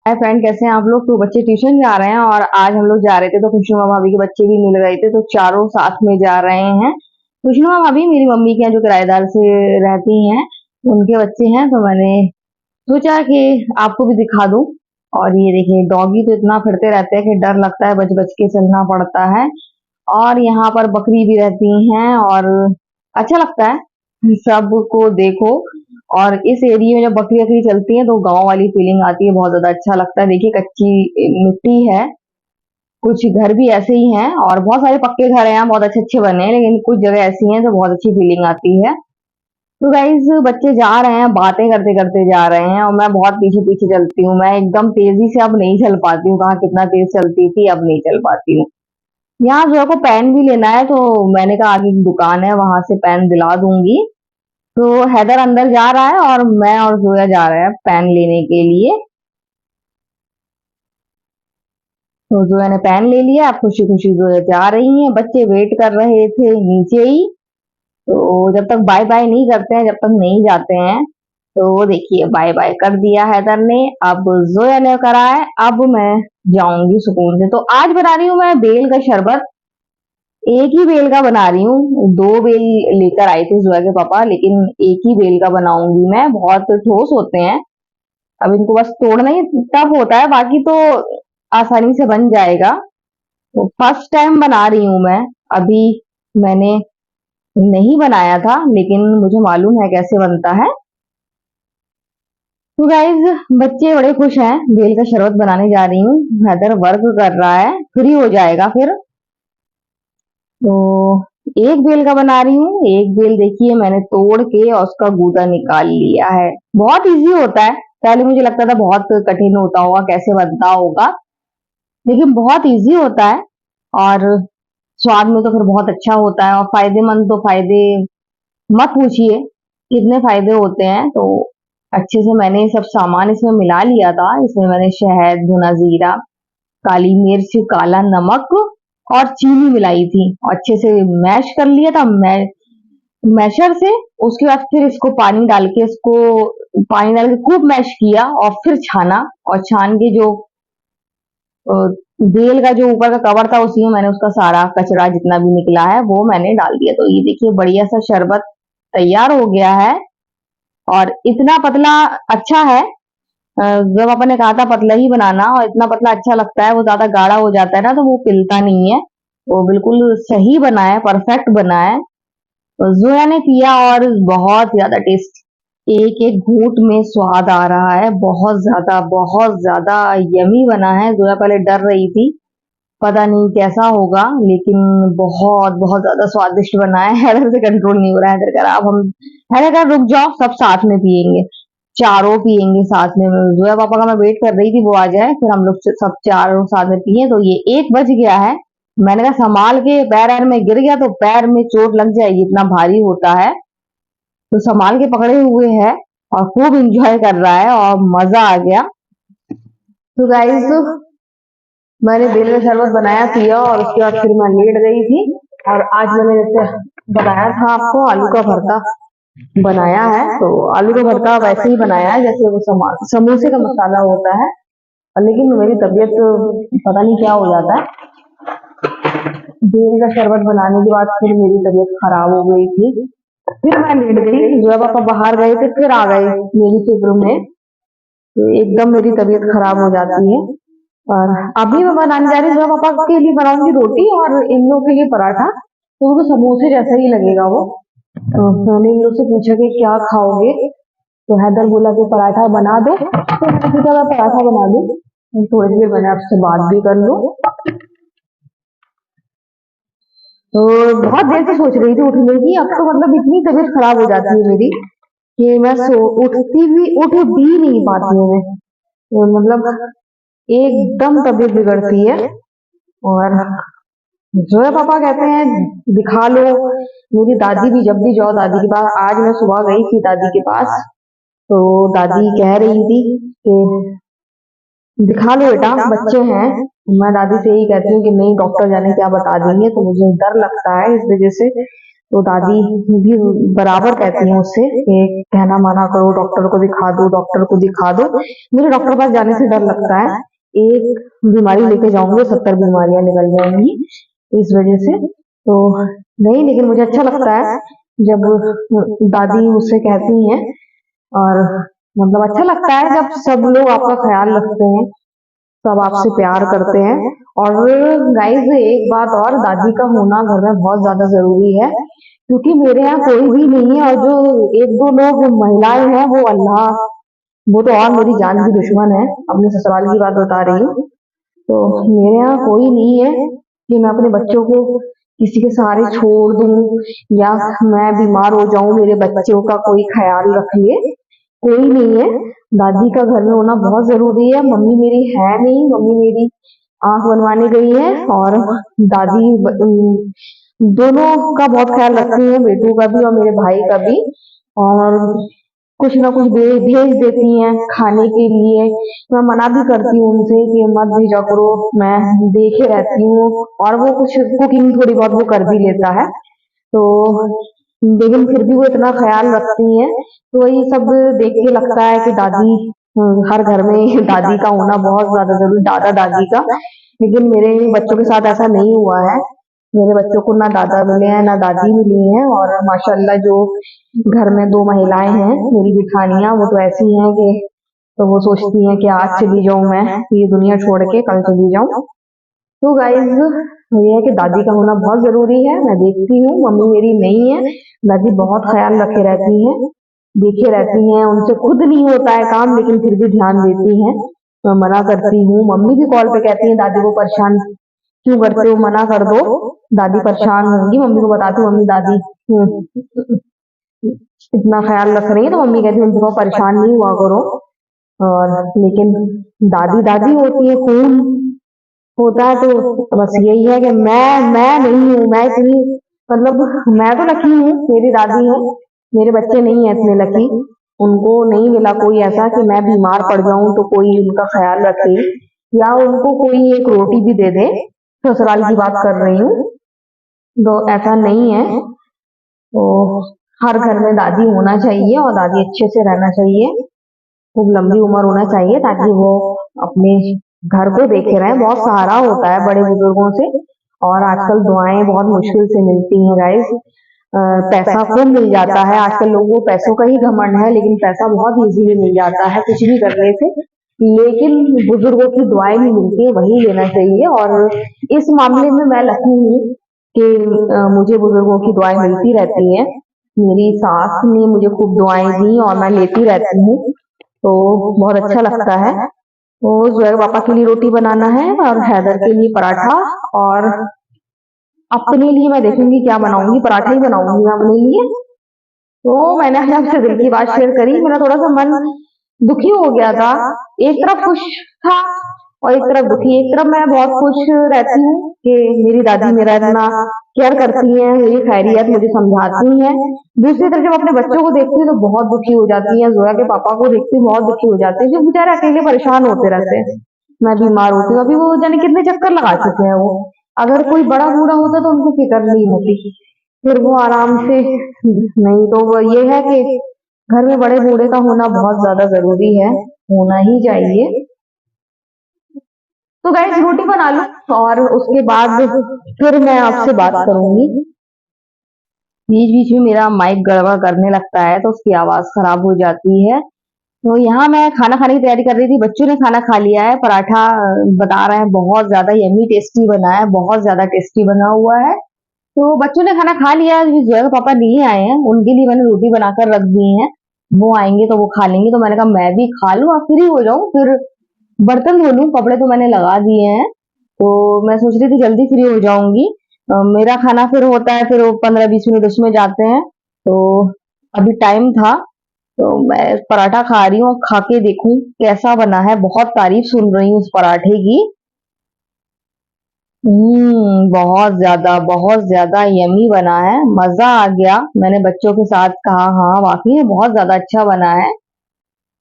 Hi friend, कैसे हैं आप लोग। तो बच्चे ट्यूशन जा रहे हैं और आज हम लोग जा रहे थे तो खुशनुमा भाभी के बच्चे भी मिल गए थे, तो चारों साथ में जा रहे हैं। खुशनुमा भाभी मेरी मम्मी के यहाँ जो किराएदार से रहती हैं, उनके बच्चे हैं, तो मैंने सोचा कि आपको भी दिखा दूं। और ये देखिए, डॉगी तो इतना फिरते रहते हैं कि डर लगता है, बच बच के चलना पड़ता है। और यहाँ पर बकरी भी रहती हैं और अच्छा लगता है सबको देखो। और इस एरिया में जब बकरी बकरी चलती है तो गांव वाली फीलिंग आती है, बहुत ज्यादा अच्छा लगता है। देखिए, कच्ची मिट्टी है, कुछ घर भी ऐसे ही हैं और बहुत सारे पक्के घर हैं यहाँ, बहुत अच्छे अच्छे बने हैं, लेकिन कुछ जगह ऐसी हैं तो बहुत अच्छी फीलिंग आती है। तो गाइज, बच्चे जा रहे हैं, बातें करते करते जा रहे हैं और मैं बहुत पीछे पीछे चलती हूँ। मैं एकदम तेजी से अब नहीं चल पाती हूँ, कहाँ कितना तेज चलती थी, अब नहीं चल पाती हूँ। यहाँ जो को पेन भी लेना है, तो मैंने कहा आगे की दुकान है, वहां से पेन दिला दूंगी। तो हैदर अंदर जा रहा है और मैं और जोया जा रहे हैं पेन लेने के लिए। तो जोया ने पेन ले लिया, अब खुशी खुशी जोया जा रही है। बच्चे वेट कर रहे थे नीचे ही, तो जब तक बाय बाय नहीं करते हैं, जब तक नहीं जाते हैं। तो वो देखिए, बाय बाय कर दिया हैदर ने, अब जोया ने करा है, अब मैं जाऊंगी सुकून से। तो आज बना रही हूँ मैं बेल का शरबत। एक ही बेल का बना रही हूँ, दो बेल लेकर आए थे जोया के पापा, लेकिन एक ही बेल का बनाऊंगी मैं। बहुत ठोस होते हैं, अब इनको बस तोड़ना ही टफ होता है, बाकी तो आसानी से बन जाएगा। तो फर्स्ट टाइम बना रही हूँ मैं। अभी मैंने नहीं बनाया था, लेकिन मुझे मालूम है कैसे बनता है। तो गाइज, बच्चे बड़े खुश हैं। बेल का शरबत बनाने जा रही हूँ, हैदर वर्क कर रहा है, फ्री हो जाएगा फिर। तो एक बेल का बना रही हूँ। एक बेल देखिए, मैंने तोड़ के और उसका गूदा निकाल लिया है। बहुत इजी होता है। पहले मुझे लगता था बहुत कठिन होता होगा, कैसे बनता होगा, लेकिन बहुत इजी होता है। और स्वाद में तो फिर बहुत अच्छा होता है, और फायदेमंद तो फायदे मत पूछिए, कितने फायदे होते हैं। तो अच्छे से मैंने सब सामान इसमें मिला लिया था। इसमें मैंने शहद, भुना जीरा, काली मिर्च, काला नमक और चीनी मिलाई थी, और अच्छे से मैश कर लिया था मैशर से। उसके बाद फिर इसको पानी डाल के खूब मैश किया और फिर छाना। और छान के जो अ, बेल का जो ऊपर का कवर था, उसी में मैंने उसका सारा कचरा जितना भी निकला है वो मैंने डाल दिया। तो ये देखिए, बढ़िया सा शरबत तैयार हो गया है। और इतना पतला अच्छा है। जब अपन ने कहा था पतला ही बनाना, और इतना पतला अच्छा लगता है, वो ज्यादा गाढ़ा हो जाता है ना तो वो पिलता नहीं है। वो बिल्कुल सही बना है, परफेक्ट बना है। तो जोया ने पिया और बहुत ज्यादा टेस्ट, एक एक घूंट में स्वाद आ रहा है, बहुत ज्यादा यमी बना है। जोया पहले डर रही थी, पता नहीं कैसा होगा, लेकिन बहुत बहुत ज्यादा स्वादिष्ट बना है। हैदर से कंट्रोल नहीं हो रहा है। हैदर कह रहा अब हम, हैदर कह रहा रुक जाओ, सब साथ में पियेंगे, चारों पियेंगे साथ में। जोया पापा का मैं वेट कर रही थी, वो आ जाए फिर हम लोग सब चारों साथ में पिए। तो ये 1 बज गया है। मैंने कहा संभाल के, पैर ऐर में गिर गया तो पैर में चोट लग जाएगी, इतना भारी होता है। तो संभाल के पकड़े हुए है और खूब इंजॉय कर रहा है और मजा आ गया। तो गाइस, मैंने बेल का शरबत बनाया, पिया और उसके बाद फिर मैं लेट गई थी। और आज मैंने जैसे बताया था आपको, आलू का भरता बनाया है। तो आलू का भरता वैसे ही बनाया है जैसे वो समोसे का मसाला होता है। लेकिन मेरी तबीयत पता नहीं क्या हो जाता है, बेल का शरबत बनाने के बाद फिर मेरी तबीयत खराब हो गई थी। फिर मैं लेट गई, जो पापा बाहर गए थे फिर आ गए मेरी फिक्र में। तो एकदम मेरी तबीयत खराब हो जाती है। और अभी मैं बनाने जा रही हूँ, जो पापा के लिए बनाऊंगी रोटी और इन लोगों के लिए पराठा। तो उनको समोसे जैसा ही लगेगा वो। तो मैंने इन लोग से पूछा कि क्या खाओगे, तो हैदर बोला कि पराठा बना दो, तो मैंने सोचा मैं पराठा बना दूं। थोड़ी देर मैंने आपसे बात भी कर लूं। तो बहुत देर से सोच रही थी उठने की, अब तो मतलब इतनी तबीयत खराब हो जाती है मेरी कि मैं उठ भी नहीं पाती हूँ मैं। तो मतलब एकदम तबीयत बिगड़ती है। और जो है पापा कहते हैं दिखा लो। मेरी दादी भी, जब भी जाओ दादी के पास, आज मैं सुबह गई थी दादी के पास, तो दादी कह रही थी कि दिखा लो बेटा, बच्चे हैं। मैं दादी से यही कहती हूँ कि नहीं, डॉक्टर जाने क्या बता देंगे, तो मुझे डर लगता है इस वजह से। तो दादी भी बराबर कहती हैं उससे कि कहना माना करो, डॉक्टर को दिखा दो, डॉक्टर को दिखा दो। मुझे डॉक्टर के पास जाने से डर लगता है, एक बीमारी लेके जाऊंगी 70 बीमारियां निकल जाएंगी इस वजह से। तो नहीं, लेकिन मुझे अच्छा लगता है जब दादी मुझसे कहती हैं, और मतलब अच्छा लगता है जब सब लोग आपका ख्याल रखते हैं, सब आपसे प्यार करते हैं। और गाइस एक बात और, दादी का होना घर में बहुत ज्यादा जरूरी है, क्योंकि मेरे यहाँ कोई भी नहीं है, और जो एक दो लोग महिलाएं हैं वो अल्लाह, वो तो और मेरी जान की दुश्मन है। अपने ससुराल की बात बता रही हूँ। तो मेरे यहाँ कोई नहीं है कि मैं अपने बच्चों को किसी के सहारे छोड़ दूं, या मैं बीमार हो जाऊं मेरे बच्चों का कोई ख्याल रख ले, कोई नहीं है। दादी का घर में होना बहुत जरूरी है। मम्मी मेरी है नहीं, मम्मी मेरी आंख बनवाने गई है, और दादी दोनों का बहुत ख्याल रखती है, बेटों का भी और मेरे भाई का भी। और कुछ ना कुछ भेज देती हैं खाने के लिए। मैं मना भी करती हूँ उनसे कि मत भेजा करो, मैं देखे रहती हूँ, और वो कुछ कुकिंग थोड़ी बहुत वो कर भी लेता है। तो लेकिन फिर भी वो इतना ख्याल रखती हैं, तो वही सब देख के लगता है कि दादी, हर घर में दादी का होना बहुत ज्यादा जरूरी, दादा दादी का। लेकिन मेरे बच्चों के साथ ऐसा नहीं हुआ है। मेरे बच्चों को ना दादा मिले हैं ना दादी मिली है, और माशाल्लाह जो घर में दो महिलाएं हैं मेरी बिठानियां, वो तो ऐसी हैं कि तो वो सोचती हैं कि आज चली जाऊं मैं ये दुनिया छोड़ के, कल चली जाऊं। तो गाइज ये है कि दादी का होना बहुत जरूरी है। मैं देखती हूँ मम्मी मेरी नहीं है, दादी बहुत ख्याल रखे रहती हैं, देखे रहती हैं, उनसे खुद नहीं होता है काम लेकिन फिर भी ध्यान देती हैं। मैं मना करती हूँ, मम्मी भी कॉल पे कहती है दादी को परेशान क्यों करते हो, मना कर दो, दादी परेशान होंगी। मम्मी को बताती हूँ, मम्मी दादी इतना ख्याल रख रही है, तो मम्मी कहती है उनको परेशान नहीं हुआ करो। और लेकिन दादी दादी होती है, खून होता है, तो बस यही है कि मैं नहीं हूँ, मैं इतनी मतलब मैं तो लकी हूँ, मेरी दादी है, मेरे बच्चे नहीं है इतने लकी। उनको नहीं मिला कोई ऐसा कि मैं बीमार पड़ जाऊं तो कोई उनका ख्याल रखे, या उनको कोई एक रोटी भी दे दे। ससुराल की बात कर रही हूँ, तो ऐसा नहीं है। तो हर घर में दादी होना चाहिए, और दादी अच्छे से रहना चाहिए, खूब लंबी उम्र होना चाहिए, ताकि वो अपने घर को देखे रहें। बहुत सहारा होता है बड़े बुजुर्गों से, और आजकल दुआएं बहुत मुश्किल से मिलती हैं गाइस। पैसा खूब मिल जाता है आजकल, लोगों को पैसों का ही घमंड है, लेकिन पैसा बहुत इजीली मिल जाता है कुछ भी करने से, लेकिन बुजुर्गों की दुआएं नहीं मिलती है, वही लेना चाहिए। और इस मामले में मैं लकी हूँ कि मुझे बुजुर्गों की दुआएं मिलती रहती हैं। मेरी सास ने मुझे खूब दुआएं दी और मैं लेती रहती हूँ, तो बहुत अच्छा लगता है। तो जोएल पापा के लिए रोटी बनाना है, और हैदर के लिए पराठा, और अपने लिए मैं देखूंगी क्या बनाऊंगी, पराठा ही बनाऊंगी मैं अपने लिए। तो मैंने आज आपसे दिल की बात शेयर करी। मेरा थोड़ा सा मन दुखी हो गया था, एक तरफ खुश था और एक तरफ दुखी। एक तरफ मैं बहुत खुश रहती हूँ कि मेरी दादी मेरा इतना केयर करती हैं, मेरी खैरियत मुझे समझाती हैं। दूसरी तरफ जब अपने बच्चों को देखती हूँ तो बहुत दुखी हो जाती हैं, जोया के पापा को देखती हूँ बहुत दुखी हो जाती है, जो बेचारे अकेले परेशान होते रहते हैं। मैं बीमार होती हूँ, अभी वो जाने कितने चक्कर लगा चुके हैं वो। अगर कोई बड़ा बूढ़ा होता तो उनको फिक्र नहीं होती, फिर वो आराम से। नहीं तो वो ये है कि घर में बड़े बूढ़े का होना बहुत ज्यादा जरूरी है, होना ही चाहिए। तो गाइस रोटी बना लो, और उसके बाद फिर मैं आपसे बात करूंगी। बीच बीच में मेरा माइक गड़बड़ करने लगता है, तो उसकी आवाज खराब हो जाती है। तो यहाँ मैं खाना खाने की तैयारी कर रही थी, बच्चों ने खाना खा लिया है। पराठा बता रहे हैं बहुत ज्यादा यम्मी टेस्टी बना है, बहुत ज्यादा टेस्टी बना हुआ है। तो बच्चों ने खाना खा लिया है, अभी जोया के पापा नहीं आए हैं, उनके लिए मैंने रोटी बनाकर रख दी है। वो आएंगे तो वो खा लेंगे, तो मैंने कहा मैं भी खा लूं और फ्री हो जाऊं, फिर बर्तन धो लूं, कपड़े तो मैंने लगा दिए हैं। तो मैं सोच रही थी जल्दी फ्री हो जाऊंगी। मेरा खाना फिर होता है, फिर वो 15-20 मिनट उसमें जाते हैं। तो अभी टाइम था, तो मैं पराठा खा रही हूँ, खा के देखूं कैसा बना है। बहुत तारीफ सुन रही हूँ उस पराठे की। बहुत ज्यादा यमी बना है, मजा आ गया। मैंने बच्चों के साथ कहा हाँ वाकई में बहुत ज्यादा अच्छा बना है,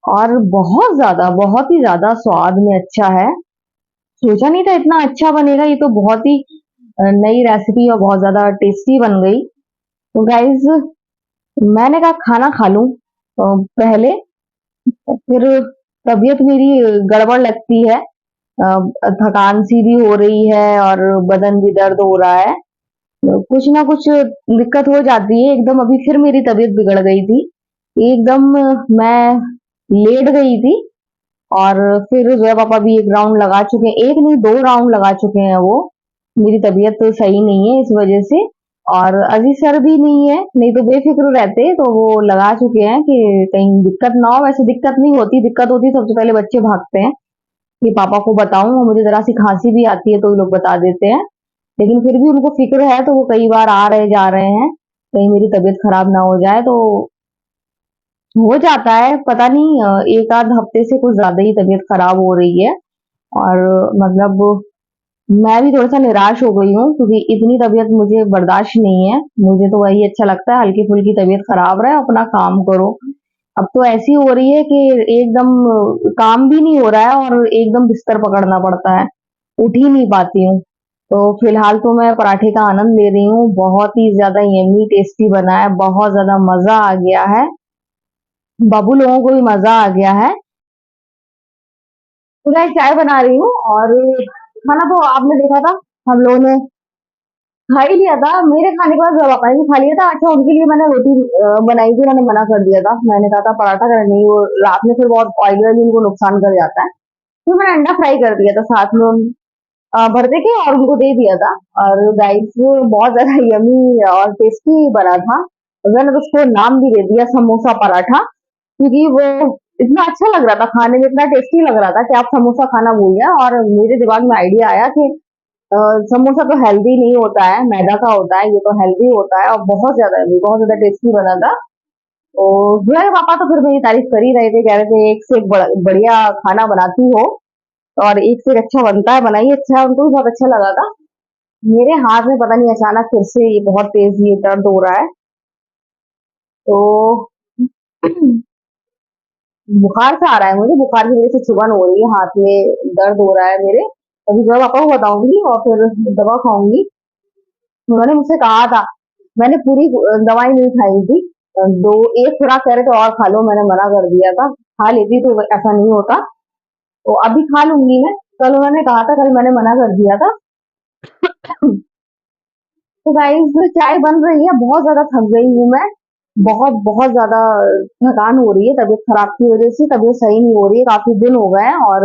और बहुत ज्यादा, बहुत ही ज्यादा स्वाद में अच्छा है। सोचा नहीं था इतना अच्छा बनेगा, ये तो बहुत ही नई रेसिपी और बहुत ज्यादा टेस्टी बन गई। तो गाइस मैंने कहा खाना खा लूं पहले, फिर तबीयत मेरी गड़बड़ लगती है, थकान सी भी हो रही है और बदन भी दर्द हो रहा है, कुछ ना कुछ दिक्कत हो जाती है। एकदम अभी फिर मेरी तबीयत बिगड़ गई थी, एकदम मैं लेट गई थी और फिर जो है पापा भी एक राउंड लगा चुके हैं, एक नहीं 2 राउंड लगा चुके हैं वो। मेरी तबीयत तो सही नहीं है इस वजह से, और अभी सर भी नहीं है, नहीं तो बेफिक्र रहते तो वो लगा चुके हैं कि कहीं दिक्कत ना हो। वैसे दिक्कत नहीं होती, दिक्कत होती सबसे पहले बच्चे भागते हैं कि पापा को बताऊं, मुझे जरा सी खांसी भी आती है तो वो लोग बता देते हैं। लेकिन फिर भी उनको फिक्र है तो वो कई बार आ रहे जा रहे हैं, कहीं मेरी तबीयत खराब ना हो जाए। तो हो जाता है, पता नहीं एक आध हफ्ते से कुछ ज्यादा ही तबीयत खराब हो रही है, और मतलब मैं भी थोड़ा सा निराश हो गई हूँ क्योंकि इतनी तबीयत मुझे बर्दाश्त नहीं है। मुझे तो वही अच्छा लगता है, हल्की फुल्की तबीयत खराब रहे अपना काम करो। अब तो ऐसी हो रही है कि एकदम काम भी नहीं हो रहा है और एकदम बिस्तर पकड़ना पड़ता है, उठ ही नहीं पाती हूँ। तो फिलहाल तो मैं पराठे का आनंद ले रही हूँ, बहुत ही ज्यादा यम्मी टेस्टी बना है, बहुत ज्यादा मजा आ गया है, बाबू लोगों को भी मजा आ गया है। तो मैं चाय बना रही हूँ, और खाना तो आपने देखा था, हम लोगों ने खा ही लिया था। मेरे खाने के बाद पापा ने भी खा लिया था। अच्छा, उनके लिए मैंने रोटी बनाई थी, उन्होंने मना कर दिया था। मैंने कहा था पराठा कर नहीं, वो रात में फिर बहुत ऑयली ऑयली उनको नुकसान कर जाता है। फिर मैंने अंडा फ्राई कर दिया था साथ में भरते के, और उनको दे दिया था। और गाइस बहुत ज्यादा यमी और टेस्टी बना था। मैंने तो उसको नाम भी दे दिया समोसा पराठा, क्योंकि वो इतना अच्छा लग रहा था खाने में, इतना टेस्टी लग रहा था कि आप समोसा खाना भूल गया। और मेरे दिमाग में आइडिया आया कि समोसा तो हेल्दी नहीं होता है, मैदा का होता है, ये तो हेल्दी होता है, और बहुत ज्यादा टेस्टी बना था। तो मेरे पापा तो फिर मेरी तारीफ कर ही रहे थे, कह रहे थे एक से एक बढ़िया खाना बनाती हो, और एक से एक अच्छा बनता है, बनाइए अच्छा है। उनको भी बहुत अच्छा लगा था। मेरे हाथ में पता नहीं अचानक फिर से ये बहुत तेज ये दर्द हो रहा है, तो बुखार सा आ रहा है मुझे, बुखार की वजह से चुभन हो रही है, हाथ में दर्द हो रहा है मेरे। अभी जो है पापा को बताऊंगी और फिर दवा खाऊंगी। उन्होंने मुझसे कहा था, मैंने पूरी दवाई नहीं खाई थी, दो एक खुराक कह रहे थे और खा लो, मैंने मना कर दिया था। खा लेती तो ऐसा नहीं होता, तो अभी खा लूंगी मैं। कल उन्होंने कहा था, कल मैंने मना कर दिया था। तो गाइस चाय बन रही है, बहुत ज्यादा थक गई हूँ मैं, बहुत बहुत ज्यादा थकान हो रही है तबीयत खराब की वजह से। तबीयत सही नहीं हो रही है, काफी दिन हो गए हैं, और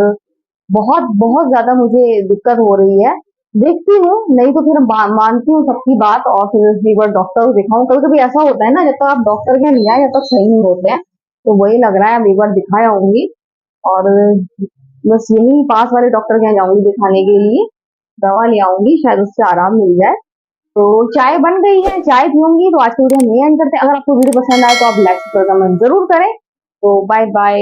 बहुत बहुत ज्यादा मुझे दिक्कत हो रही है। देखती हूँ, नहीं तो फिर मानती हूँ सबकी बात और फिर एक बार डॉक्टर को दिखाऊं। कभी कभी ऐसा होता है ना, जब तक आप डॉक्टर के नहीं आए जब तक सही नहीं होते हैं, तो वही लग रहा है अब एक बार दिखाया आऊंगी, और बस यही पास वाले डॉक्टर के यहाँ जाऊंगी दिखाने के लिए, दवा ले आऊंगी, शायद उससे आराम मिल जाए। तो चाय बन गई है, चाय पीऊंगी। तो आज की वीडियो हम यही एंड करते हैं। अगर आपको वीडियो पसंद आए तो आप लाइक कमेंट जरूर करें। तो बाय बाय।